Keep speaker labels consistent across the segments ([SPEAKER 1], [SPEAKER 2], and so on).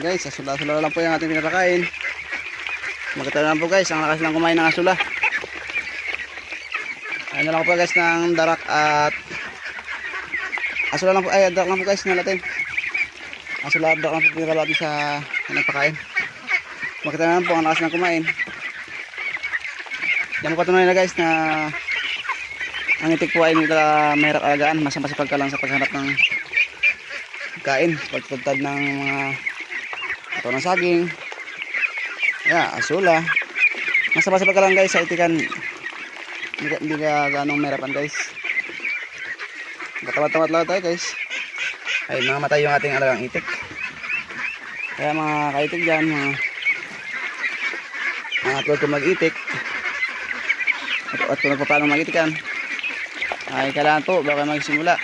[SPEAKER 1] guys, asula-asula lang po yung ating pinapakain. Magkita lang po guys, ang lakas lang kumain ng asula. Ano lang po guys ng darak at asula lang po, ay darak lang po guys na natin. Asula darak lang po pinapakain sa pinapakain. Magkita lang po ang lakas lang kumain. Yan po patunayan na guys na ang itik po ay mahirap alagaan, masipag ka lang sa paghanap ng kain, pagtutad ng mga ito ng saging, asula. Masipag ka lang guys sa itikan, hindi ka ganong mahirapan guys. Matawad-tawad lang tayo guys, ay mamatay yung ating alagang itik. Kaya mga kaitik dyan, mga tulad kung mag-itik at kung nagpapalang mag-itikan, ay kailangan po bago magsimula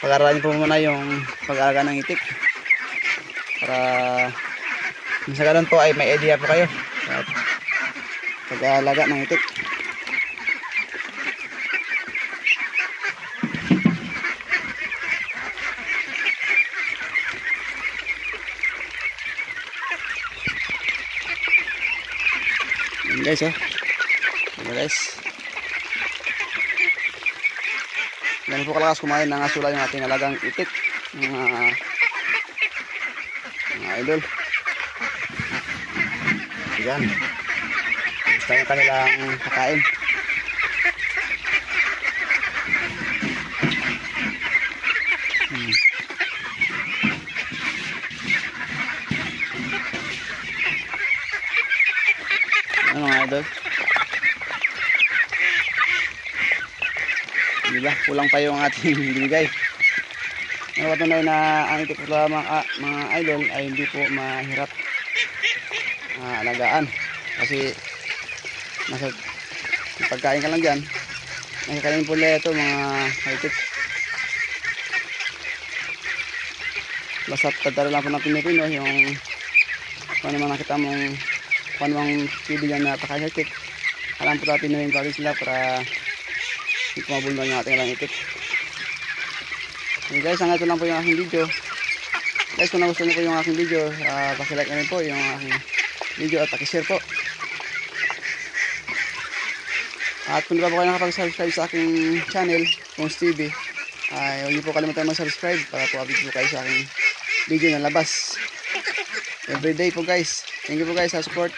[SPEAKER 1] pag-aralin po muna yung pag-aalaga ng itik para sa ganun po ay may idea po kayo at pag-aalaga ng itik. Yan guys, guys, ganun po kalakas kumain ng asula yung ating alagang itik, mga idol. Yan, gusto yung kanilang pakain. Ano mga idol, diba kulang pa yung ating binigay. Napatunay na ang itik po mga idol ay hindi po mahirap alagaan kasi nasa pagkain ka lang dyan, nakakain po nila ito mga itik. Basta tadala lang po ng Pilipino yung kung ano man nakita mong kung ano mang bibigyan na pakain sa itik, alam po natin na yung gawin sila para hindi kumabulong yung ating lang itik. Okay guys, hanggang ito lang po yung aking video. Guys, kung nagustuhan niyo po yung aking video, pakilike na rin po yung aking video at pakishare po. At kung di pa po kayo nakapag-subscribe sa aking channel, Pongs TV, ay huwag niyo po kalimutan mag-subscribe para po update po kayo sa aking video na labas everyday po guys. Thank you po guys sa support.